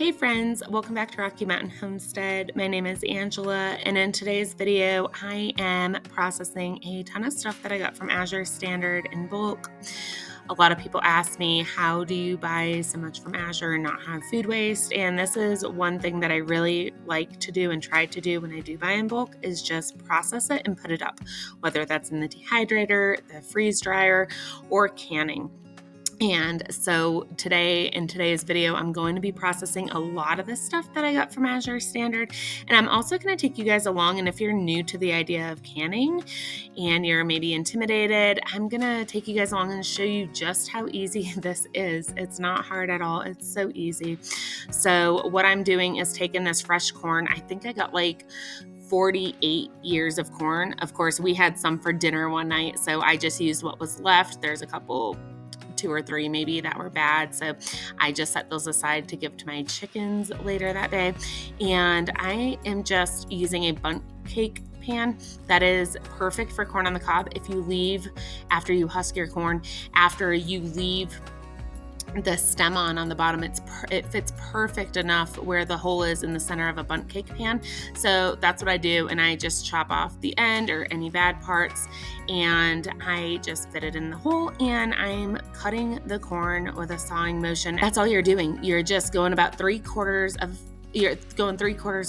Hey friends, welcome back to Rocky Mountain Homestead. My name is Angela, and in today's video, I am processing a ton of stuff that I got from Azure Standard in bulk. A lot of people ask me, how do you buy so much from Azure and not have food waste? And this is one thing that I really like to do and try to do when I do buy in bulk is just process it and put it up, whether that's in the dehydrator, the freeze dryer, or canning. And so in today's video, I'm going to be processing a lot of this stuff that I got from Azure Standard. And I'm also going to take you guys along. And if you're new to the idea of canning and you're maybe intimidated, I'm going to take you guys along and show you just how easy this is. It's not hard at all. It's so easy. So what I'm doing is taking this fresh corn. I think I got like 48 ears of corn. Of course, we had some for dinner one night, so I just used what was left. There's a couple, 2 or 3 maybe, that were bad, so I just set those aside to give to my chickens later that day. And I am just using a bundt cake pan that is perfect for corn on the cob. If you leave, after you husk your corn, after you leave the stem on the bottom, it fits perfect enough where the hole is in the center of a bundt cake pan. So that's what I do, and I just chop off the end or any bad parts, and I just fit it in the hole, and I'm cutting the corn with a sawing motion. That's all you're doing. You're just going about 3/4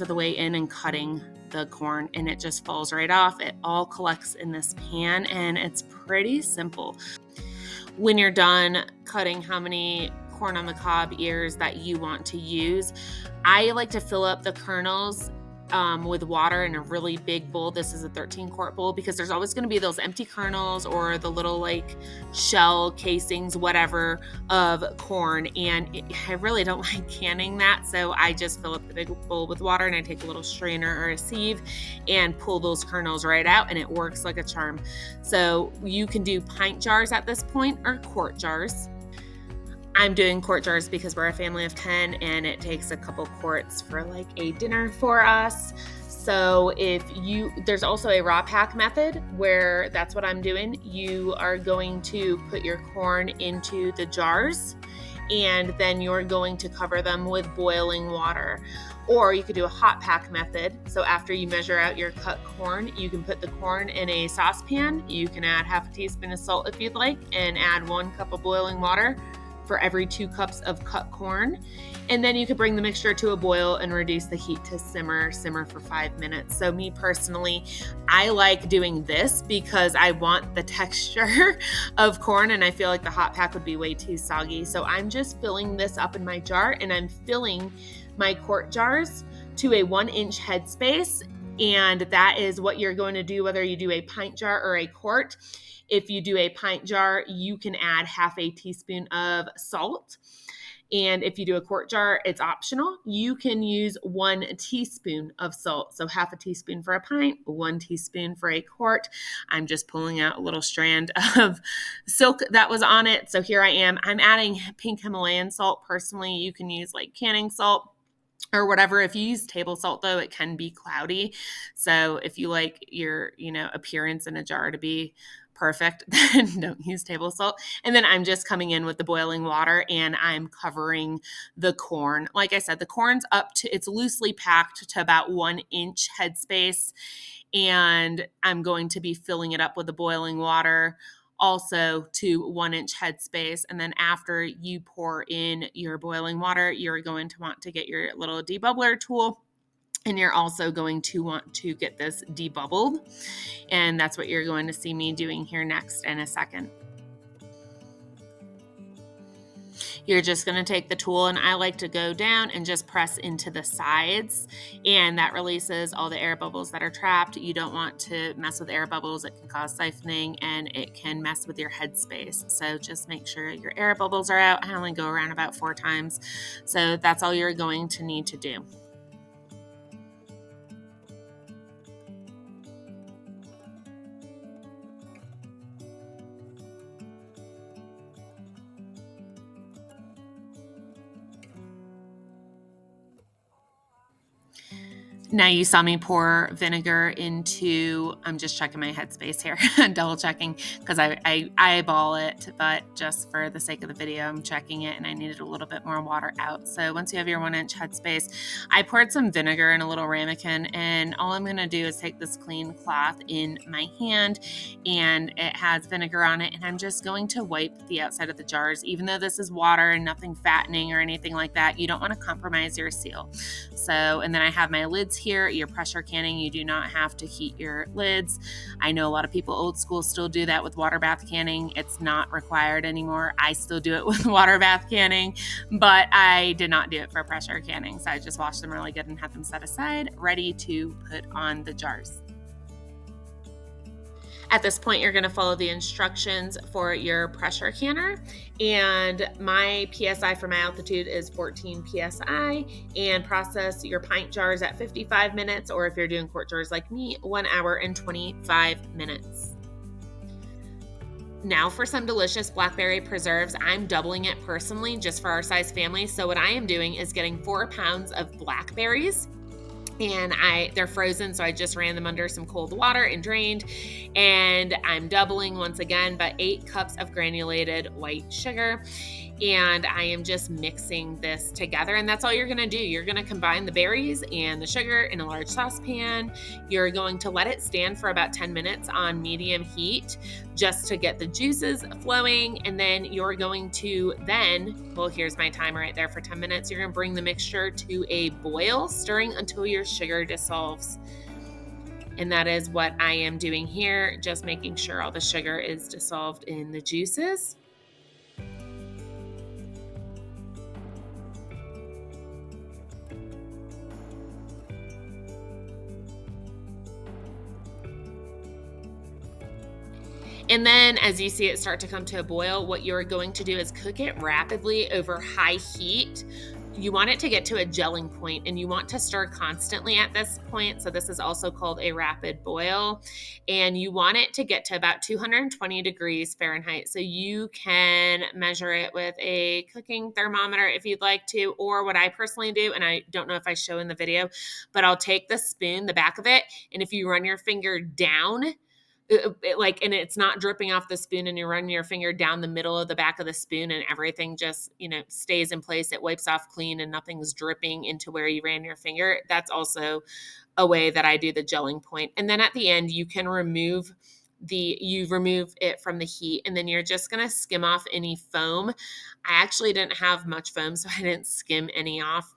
of the way in and cutting the corn, and it just falls right off. It all collects in this pan, and it's pretty simple. When you're done cutting how many corn on the cob ears that you want to use, I like to fill up the kernels with water in a really big bowl. This is a 13-quart bowl because there's always going to be those empty kernels or the little like shell casings, whatever, of corn. And I really don't like canning that. So I just fill up the big bowl with water, and I take a little strainer or a sieve and pull those kernels right out, and it works like a charm. So you can do pint jars at this point or quart jars. I'm doing quart jars because we're a family of 10 and it takes a couple quarts for like a dinner for us. So there's also a raw pack method where that's what I'm doing. You are going to put your corn into the jars, and then you're going to cover them with boiling water. Or you could do a hot pack method. So after you measure out your cut corn, you can put the corn in a saucepan. You can add half a teaspoon of salt if you'd like, and add 1 cup of boiling water for every 2 cups of cut corn. And then you could bring the mixture to a boil and reduce the heat to simmer for 5 minutes. So me personally, I like doing this because I want the texture of corn, and I feel like the hot pack would be way too soggy. So I'm just filling this up in my jar, and I'm filling my quart jars to a 1-inch headspace. And that is what you're going to do whether you do a pint jar or a quart. If you do a pint jar, you can add half a teaspoon of salt. And if you do a quart jar, it's optional. You can use 1 teaspoon of salt. So half a teaspoon for a pint, 1 teaspoon for a quart. I'm just pulling out a little strand of silk that was on it. So here I am. I'm adding pink Himalayan salt. Personally, you can use like canning salt or whatever. If you use table salt, though, it can be cloudy. So if you like your, appearance in a jar to be perfect, then don't use table salt. And then I'm just coming in with the boiling water, and I'm covering the corn. Like I said, the corn's it's loosely packed to about 1-inch headspace, and I'm going to be filling it up with the boiling water also to 1-inch headspace. And then after you pour in your boiling water, you're going to want to get your little debubbler tool, and you're also going to want to get this debubbled. And that's what you're going to see me doing here next in a second. You're just going to take the tool, and I like to go down and just press into the sides, and that releases all the air bubbles that are trapped. You don't want to mess with air bubbles. It can cause siphoning, and it can mess with your headspace. So just make sure your air bubbles are out. I only go around about 4 times. So that's all you're going to need to do. Now you saw me pour vinegar into, I'm just checking my headspace here, double checking, because I eyeball it, but just for the sake of the video, I'm checking it and I needed a little bit more water out. So once you have your 1-inch headspace, I poured some vinegar in a little ramekin, and all I'm gonna do is take this clean cloth in my hand, and it has vinegar on it, and I'm just going to wipe the outside of the jars. Even though this is water and nothing fattening or anything like that, you don't wanna compromise your seal. So, and then I have my lids here. Your pressure canning, you do not have to heat your lids. I know a lot of people old school still do that with water bath canning. It's not required anymore. I still do it with water bath canning, but I did not do it for pressure canning. So I just washed them really good and had them set aside, ready to put on the jars. At this point, you're going to follow the instructions for your pressure canner, and my PSI for my altitude is 14 PSI, and process your pint jars at 55 minutes, or if you're doing quart jars like me, 1 hour and 25 minutes. Now for some delicious blackberry preserves. I'm doubling it personally just for our size family. So what I am doing is getting 4 pounds of blackberries, and they're frozen, so I just ran them under some cold water and drained, and I'm doubling once again, but 8 cups of granulated white sugar, and I am just mixing this together, and that's all you're gonna do. You're gonna combine the berries and the sugar in a large saucepan. You're going to let it stand for about 10 minutes on medium heat just to get the juices flowing, and then you're going to well, here's my timer right there for 10 minutes. You're gonna bring the mixture to a boil, stirring until your sugar dissolves. And that is what I am doing here, just making sure all the sugar is dissolved in the juices. And then as you see it start to come to a boil, what you're going to do is cook it rapidly over high heat. You want it to get to a gelling point, and you want to stir constantly at this point. So this is also called a rapid boil. And you want it to get to about 220 degrees Fahrenheit. So you can measure it with a cooking thermometer if you'd like to, or what I personally do, and I don't know if I show in the video, but I'll take the spoon, the back of it, and if you run your finger down, and it's not dripping off the spoon, and you're running your finger down the middle of the back of the spoon, and everything just, stays in place. It wipes off clean and nothing's dripping into where you ran your finger. That's also a way that I do the gelling point. And then at the end, you can remove it from the heat, and then you're just going to skim off any foam. I actually didn't have much foam, so I didn't skim any off.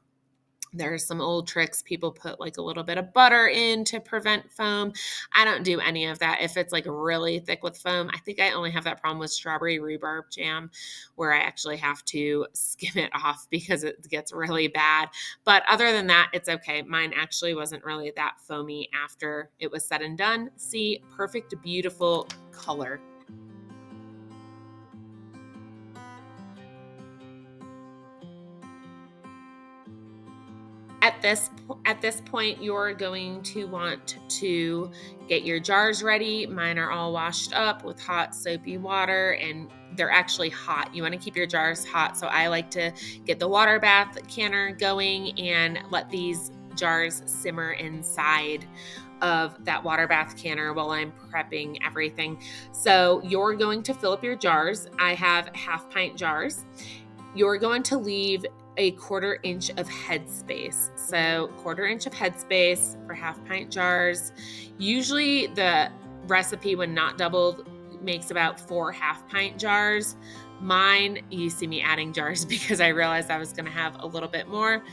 There's some old tricks. People put like a little bit of butter in to prevent foam. I don't do any of that. If it's like really thick with foam, I think I only have that problem with strawberry rhubarb jam, where I actually have to skim it off because it gets really bad. But other than that, it's okay. Mine actually wasn't really that foamy after it was said and done. See, perfect, beautiful color. At this point, you're going to want to get your jars ready. Mine are all washed up with hot soapy water, and they're actually hot. You want to keep your jars hot. So I like to get the water bath canner going and let these jars simmer inside of that water bath canner while I'm prepping everything. So you're going to fill up your jars. I have 1/2 pint jars. You're going to leave a 1/4 inch of headspace. So 1/4 inch of headspace for 1/2 pint jars. Usually the recipe, when not doubled, makes about 4 1/2 pint jars. Mine, you see me adding jars because I realized I was going to have a little bit more.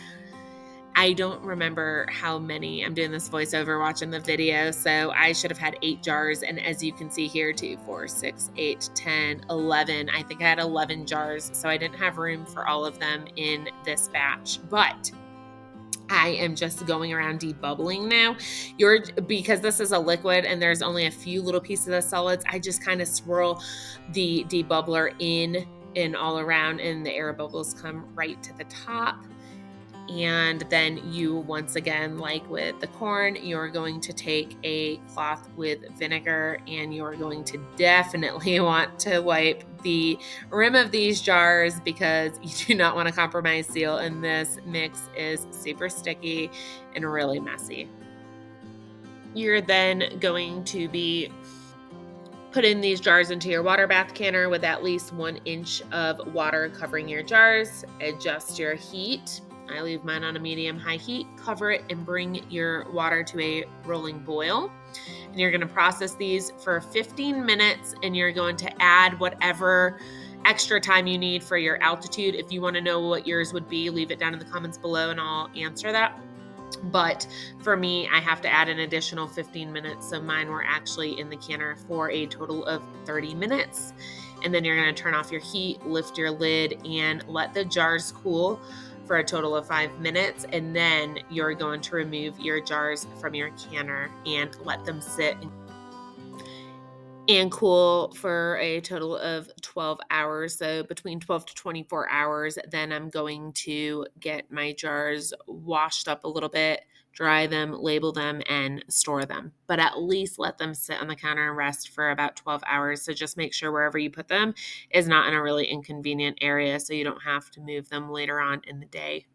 I don't remember how many. I'm doing this voiceover watching the video, so I should have had 8 jars. And as you can see here, 2, 4, 6, 8, 10, 11. I think I had 11 jars, so I didn't have room for all of them in this batch. But I am just going around debubbling now. Because this is a liquid and there's only a few little pieces of solids, I just kind of swirl the debubbler in and all around, and the air bubbles come right to the top. And then you, once again, like with the corn, you're going to take a cloth with vinegar, and you're going to definitely want to wipe the rim of these jars because you do not want to compromise seal, and this mix is super sticky and really messy. You're then going to be putting these jars into your water bath canner with at least 1 inch of water covering your jars. Adjust your heat. I leave mine on a medium-high heat. Cover it and bring your water to a rolling boil. And you're going to process these for 15 minutes, and you're going to add whatever extra time you need for your altitude. If you want to know what yours would be, leave it down in the comments below and I'll answer that. But for me, I have to add an additional 15 minutes. So mine were actually in the canner for a total of 30 minutes. And then you're going to turn off your heat, lift your lid, and let the jars cool for a total of 5 minutes. And then you're going to remove your jars from your canner and let them sit and cool for a total of 12 hours. So between 12 to 24 hours, then I'm going to get my jars washed up a little bit, dry them, label them, and store them. But at least let them sit on the counter and rest for about 12 hours. So just make sure wherever you put them is not in a really inconvenient area so you don't have to move them later on in the day.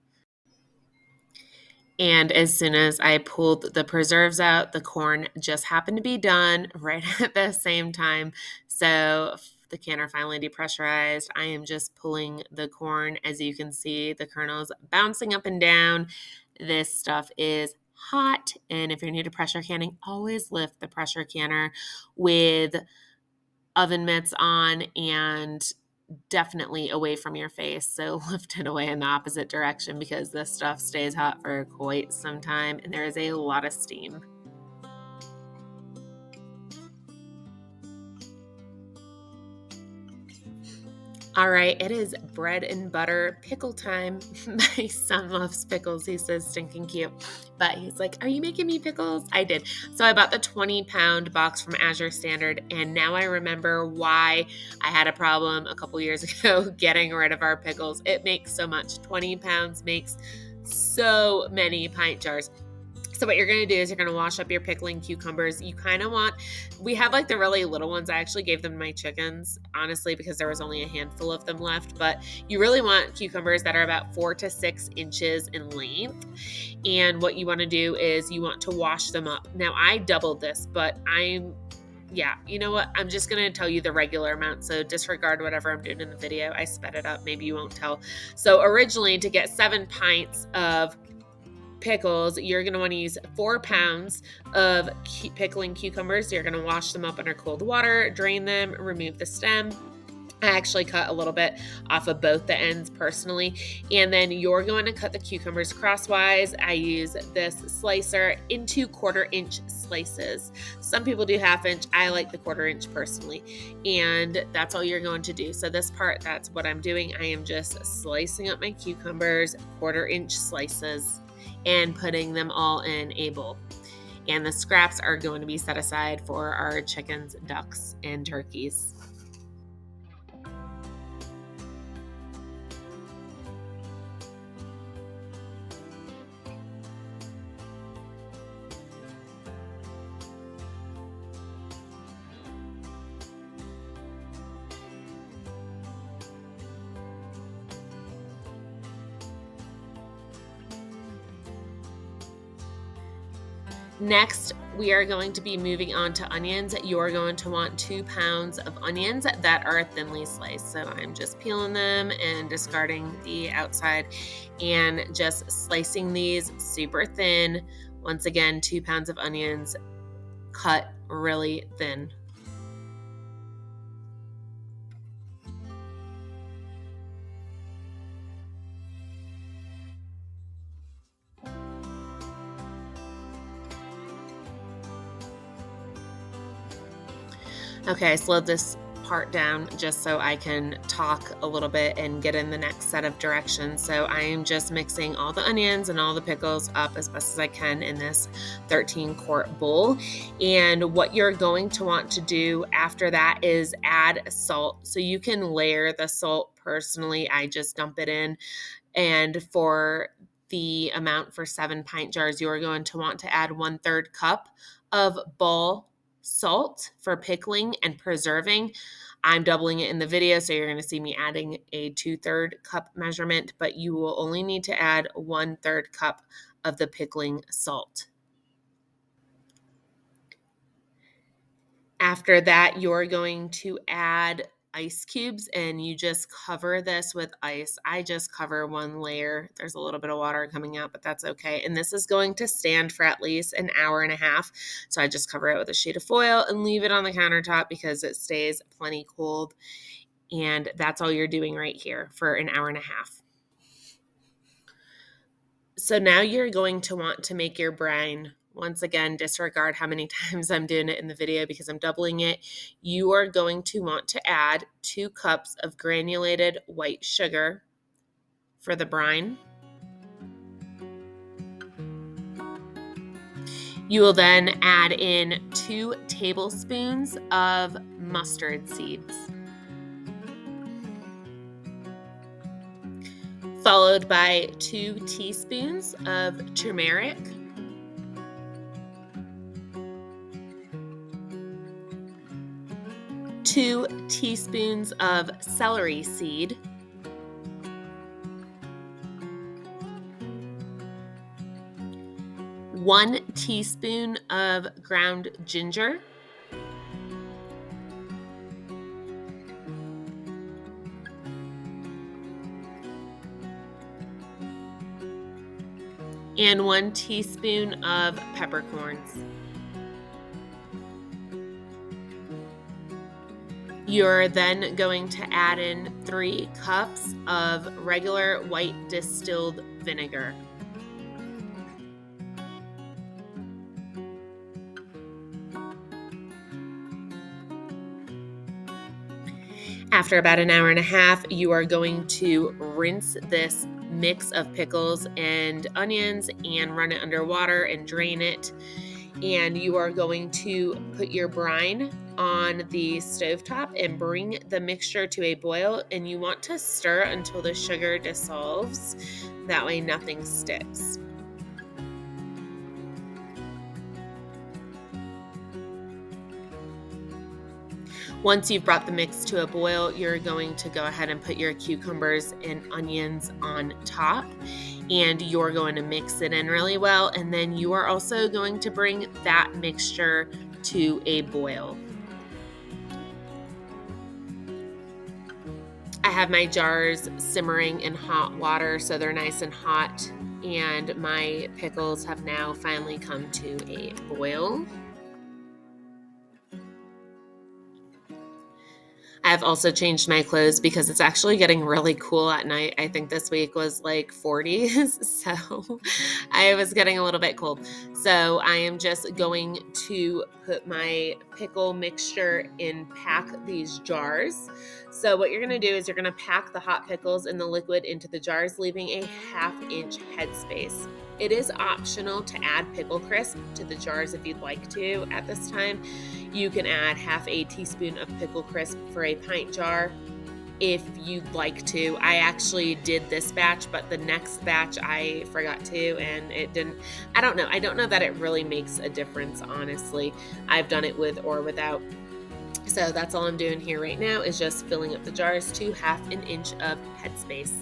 And as soon as I pulled the preserves out, the corn just happened to be done right at the same time. So the canner finally depressurized. I am just pulling the corn. As you can see, the kernels bouncing up and down. This stuff is hot. And if you're new to pressure canning, always lift the pressure canner with oven mitts on and definitely away from your face. So lift it away in the opposite direction because this stuff stays hot for quite some time and there is a lot of steam. All right, it is bread and butter pickle time. My son loves pickles. He says stinking cute. But he's like, "Are you making me pickles?" I did. So I bought the 20-pound box from Azure Standard, and now I remember why I had a problem a couple years ago getting rid of our pickles. It makes so much. 20 pounds makes so many pint jars. So what you're going to do is you're going to wash up your pickling cucumbers. You kind of want, we have like the really little ones. I actually gave them to my chickens, honestly, because there was only a handful of them left. But you really want cucumbers that are about 4 to 6 inches in length. And what you want to do is you want to wash them up. Now I doubled this, but you know what? I'm just going to tell you the regular amount. So disregard whatever I'm doing in the video. I sped it up. Maybe you won't tell. So originally to get 7 pints of pickles, you're going to want to use 4 pounds of pickling cucumbers. You're going to wash them up under cold water, drain them, remove the stem. I actually cut a little bit off of both the ends personally. And then you're going to cut the cucumbers crosswise. I use this slicer into 1/4 inch slices. Some people do 1/2 inch. I like the 1/4 inch personally. And that's all you're going to do. So this part, that's what I'm doing. I am just slicing up my cucumbers, 1/4 inch slices, and putting them all in a bowl. And the scraps are going to be set aside for our chickens, ducks, and turkeys. Next, we are going to be moving on to onions. You're going to want 2 pounds of onions that are thinly sliced. So I'm just peeling them and discarding the outside and just slicing these super thin. Once again, 2 pounds of onions cut really thin. Okay, I slowed this part down just so I can talk a little bit and get in the next set of directions. So I am just mixing all the onions and all the pickles up as best as I can in this 13-quart bowl. And what you're going to want to do after that is add salt. So you can layer the salt. Personally, I just dump it in. And for the amount for 7 pint jars, you're going to want to add 1/3 cup of ball salt for pickling and preserving. I'm doubling it in the video, so you're going to see me adding a 2/3 cup measurement, but you will only need to add 1/3 cup of the pickling salt. After that, you're going to add ice cubes, and you just cover this with ice. I just cover one layer. There's a little bit of water coming out, but that's okay. And this is going to stand for at least an hour and a half. So I just cover it with a sheet of foil and leave it on the countertop because it stays plenty cold. And that's all you're doing right here for an hour and a half. So now you're going to want to make your brine. Once again, disregard how many times I'm doing it in the video because I'm doubling it. You are going to want to add 2 cups of granulated white sugar for the brine. You will then add in 2 tablespoons of mustard seeds, followed by 2 teaspoons of turmeric, 2 teaspoons of celery seed, 1 teaspoon of ground ginger, and 1 teaspoon of peppercorns. You're then going to add in 3 cups of regular white distilled vinegar. After about an hour and a half, you are going to rinse this mix of pickles and onions and run it under water and drain it. And you are going to put your brine on the stovetop and bring the mixture to a boil. And you want to stir until the sugar dissolves. That way nothing sticks. Once you've brought the mix to a boil, you're going to go ahead and put your cucumbers and onions on top, and you're going to mix it in really well. And then you are also going to bring that mixture to a boil. I have my jars simmering in hot water, so they're nice and hot, and my pickles have now finally come to a boil. I've also changed my clothes because it's actually getting really cool at night. I think this week was like 40s, so I was getting a little bit cold. So I am just going to put my pickle mixture and pack these jars. So what you're going to do is you're going to pack the hot pickles and the liquid into the jars, leaving a 1/2 inch headspace. It is optional to add pickle crisp to the jars if you'd like to at this time. You can add 1/2 teaspoon of pickle crisp for a pint jar if you'd like to. I actually did this batch, but the next batch I forgot to, and it didn't. I don't know that it really makes a difference, honestly. I've done it with or without. So that's all I'm doing here right now is just filling up the jars to 1/2 inch of headspace.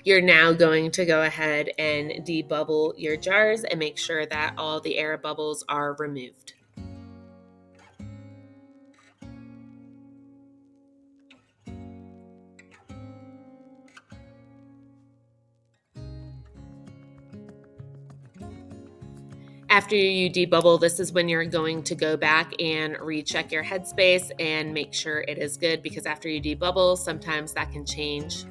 You're now going to go ahead and debubble your jars and make sure that all the air bubbles are removed. After you debubble, this is when you're going to go back and recheck your headspace and make sure it is good, because after you debubble, sometimes that can change.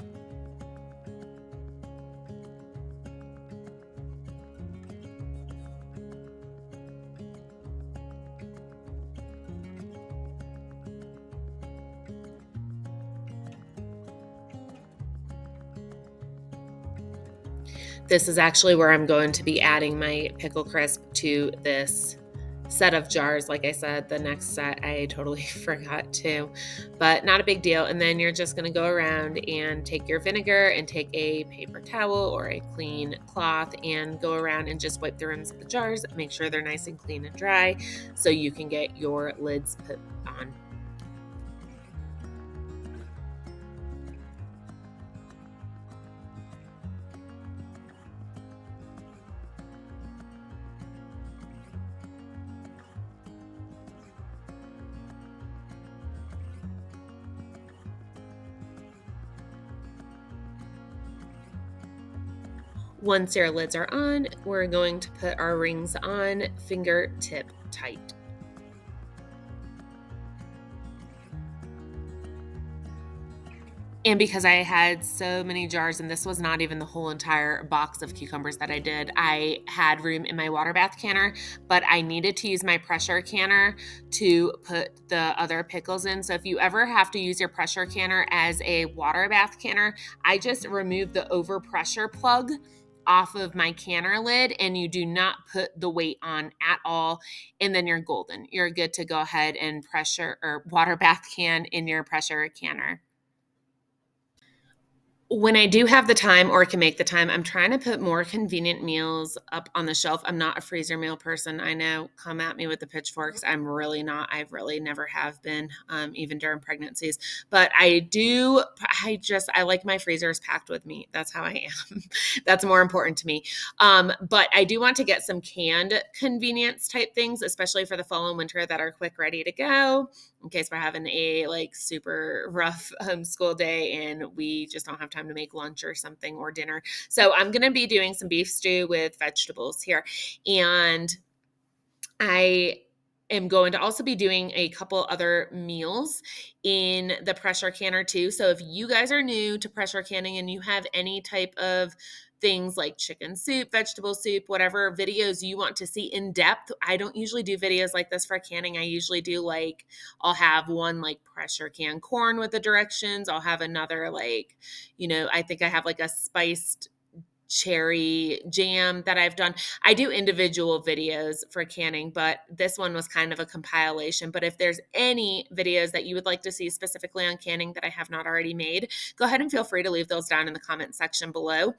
This is actually where I'm going to be adding my pickle crisp to this set of jars. Like I said, the next set I totally forgot to, but not a big deal. And then you're just going to go around and take your vinegar and take a paper towel or a clean cloth and go around and just wipe the rims of the jars. Make sure they're nice and clean and dry so you can get your lids put on. Once your lids are on, we're going to put our rings on fingertip tight. And because I had so many jars, and this was not even the whole entire box of cucumbers that I did, I had room in my water bath canner, but I needed to use my pressure canner to put the other pickles in. So if you ever have to use your pressure canner as a water bath canner, I just remove the overpressure plug off of my canner lid, and you do not put the weight on at all, and then you're golden. You're good to go ahead and pressure or water bath can in your pressure canner. When I do have the time or can make the time, I'm trying to put more convenient meals up on the shelf. I'm not a freezer meal person. I know, come at me with the pitchforks. I'm really not. I really never have been, even during pregnancies. But I like my freezers packed with meat. That's how I am. That's more important to me. But I do want to get some canned convenience type things, especially for the fall and winter, that are quick, ready to go, in case we're having a like super rough homeschool day and we just don't have time to make lunch or something or dinner. So I'm going to be doing some beef stew with vegetables here. And I am going to also be doing a couple other meals in the pressure canner too. So if you guys are new to pressure canning and you have any type of things like chicken soup, vegetable soup, whatever videos you want to see in depth, I don't usually do videos like this for canning. I usually do I'll have one like pressure can corn with the directions. I'll have another I think I have like a spiced cherry jam that I've done. I do individual videos for canning, but this one was kind of a compilation. But if there's any videos that you would like to see specifically on canning that I have not already made, go ahead and feel free to leave those down in the comment section below.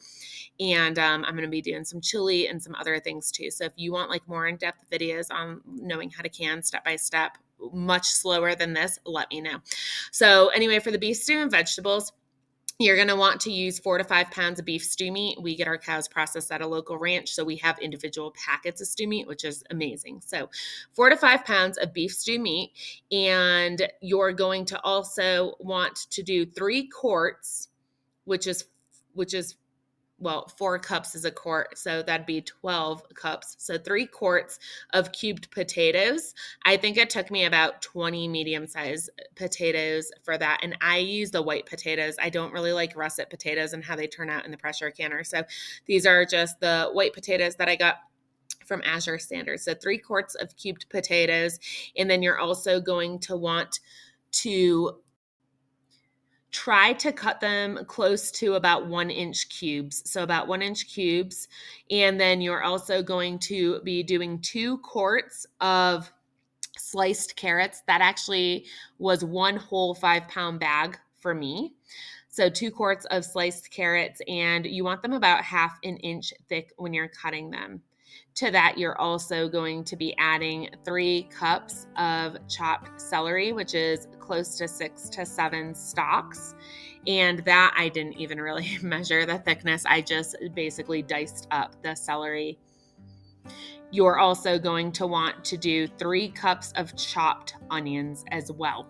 And I'm going to be doing some chili and some other things too. So if you want like more in-depth videos on knowing how to can step by step, much slower than this, let me know. So anyway, for the beef stew and vegetables, you're going to want to use 4 to 5 pounds of beef stew meat. We get our cows processed at a local ranch, so we have individual packets of stew meat, which is amazing. So 4 to 5 pounds of beef stew meat, and you're going to also want to do 3 quarts, which is 4 cups is a quart, so that'd be 12 cups. So 3 quarts of cubed potatoes. I think it took me about 20 medium-sized potatoes for that, and I use the white potatoes. I don't really like russet potatoes and how they turn out in the pressure canner. So these are just the white potatoes that I got from Azure Standard. So 3 quarts of cubed potatoes, and then you're also going to want to try to cut them close to about 1-inch cubes. So about 1-inch cubes. And then you're also going to be doing 2 quarts of sliced carrots. That actually was 1 whole 5-pound bag for me. So 2 quarts of sliced carrots, and you want them about 1/2 inch thick when you're cutting them. To that, you're also going to be adding 3 cups of chopped celery, which is close to 6 to 7 stalks. And that I didn't even really measure the thickness. I just basically diced up the celery. You're also going to want to do 3 cups of chopped onions as well.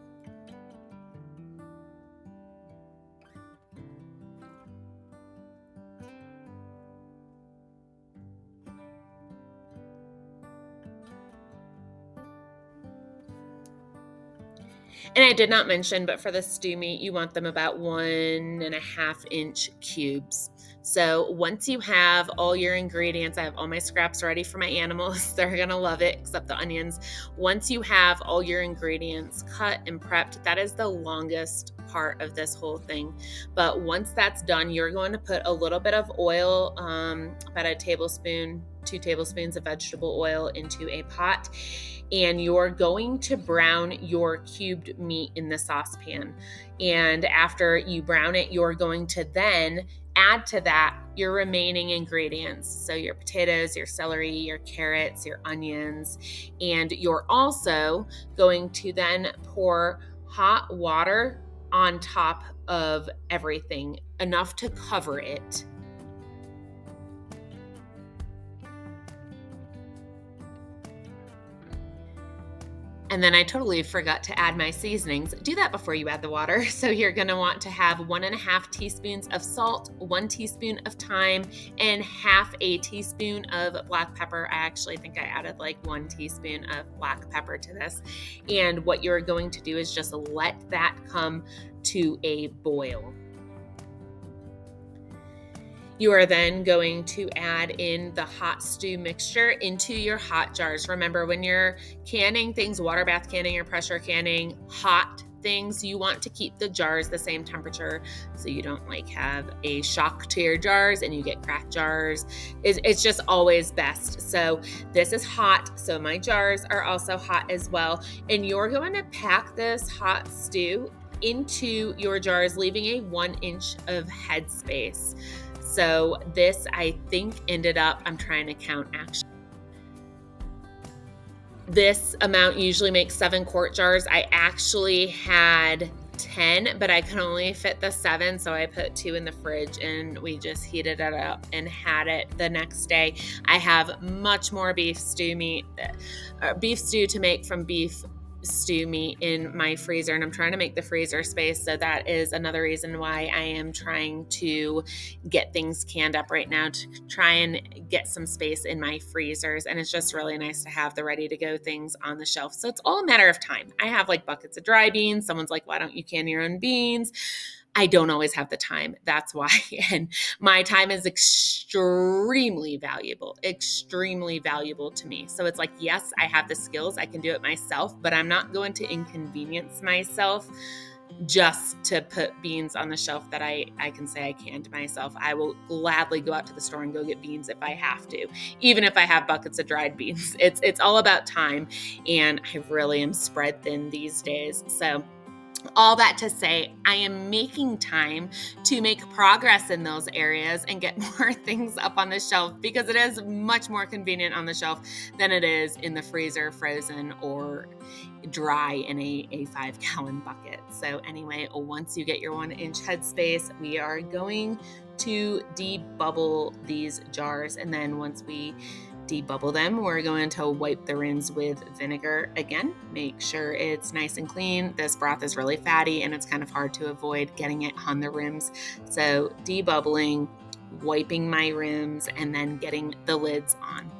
And I did not mention, but for the stew meat, you want them about 1.5-inch cubes. So once you have all your ingredients, I have all my scraps ready for my animals. They're going to love it, except the onions. Once you have all your ingredients cut and prepped, that is the longest part of this whole thing. But once that's done, you're going to put a little bit of oil, about a tablespoon, 2 tablespoons of vegetable oil into a pot. And you're going to brown your cubed meat in the saucepan. And after you brown it, you're going to then add to that your remaining ingredients. So your potatoes, your celery, your carrots, your onions, and you're also going to then pour hot water on top of everything, enough to cover it. And then I totally forgot to add my seasonings. Do that before you add the water. So you're gonna want to have 1.5 teaspoons of salt, 1 teaspoon of thyme, and half a teaspoon of black pepper. I actually think I added like 1 teaspoon of black pepper to this. And what you're going to do is just let that come to a boil. You are then going to add in the hot stew mixture into your hot jars. Remember, when you're canning things, water bath canning or pressure canning, hot things, you want to keep the jars the same temperature so you don't like have a shock to your jars and you get cracked jars. It's just always best. So this is hot, so my jars are also hot as well. And you're going to pack this hot stew into your jars, leaving a 1 inch of headspace. So this, I think, ended up, I'm trying to count actually. This amount usually makes 7 quart jars. I actually had 10, but I could only fit the 7, so I put 2 in the fridge and we just heated it up and had it the next day. I have much more beef stew to make from beef stew meat in my freezer, and I'm trying to make the freezer space, so that is another reason why I am trying to get things canned up right now, to try and get some space in my freezers. And it's just really nice to have the ready to go things on the shelf. So it's all a matter of time. I have like buckets of dry beans. Someone's like, why don't you can your own beans? I don't always have the time. That's why. And my time is extremely valuable to me. So it's like, yes, I have the skills. I can do it myself, but I'm not going to inconvenience myself just to put beans on the shelf that I can say I canned myself. I will gladly go out to the store and go get beans if I have to, even if I have buckets of dried beans. It's all about time, and I really am spread thin these days. So all that to say, I am making time to make progress in those areas and get more things up on the shelf, because it is much more convenient on the shelf than it is in the freezer, frozen or dry in a 5-gallon bucket. So anyway, once you get your 1 inch headspace, we are going to debubble these jars. And then once we debubble them, we're going to wipe the rims with vinegar again. Make sure it's nice and clean. This broth is really fatty and it's kind of hard to avoid getting it on the rims. So debubbling, wiping my rims, and then getting the lids on.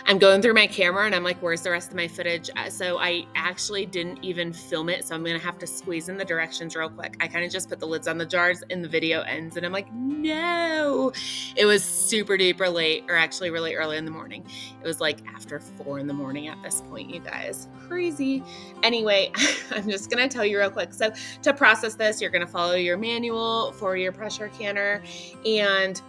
I'm going through my camera and I'm like, where's the rest of my footage? So I actually didn't even film it. So I'm going to have to squeeze in the directions real quick. I kind of just put the lids on the jars and the video ends. And I'm like, no, it was super duper late, or actually really early in the morning. It was like after 4 in the morning at this point, you guys. Crazy. Anyway, I'm just going to tell you real quick. So to process this, you're going to follow your manual for your pressure canner, and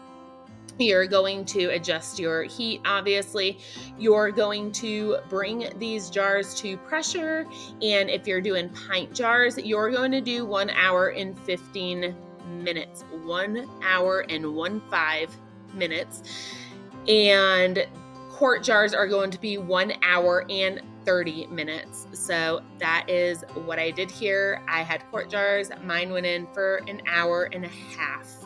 you're going to adjust your heat, obviously. You're going to bring these jars to pressure. And if you're doing pint jars, you're going to do 1 hour and 15 minutes. 1 hour and 15 minutes. And quart jars are going to be 1 hour and 30 minutes. So that is what I did here. I had quart jars. Mine went in for 1.5 hours.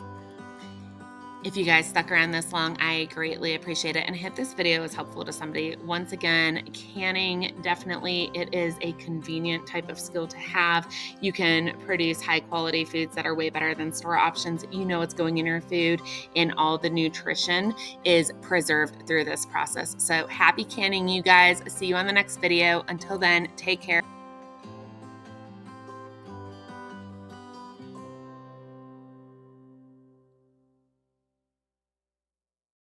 If you guys stuck around this long, I greatly appreciate it, and I hope this video was helpful to somebody. Once again, canning, definitely, it is a convenient type of skill to have. You can produce high quality foods that are way better than store options. You know what's going in your food, and all the nutrition is preserved through this process. So happy canning, you guys. See you on the next video. Until then, take care.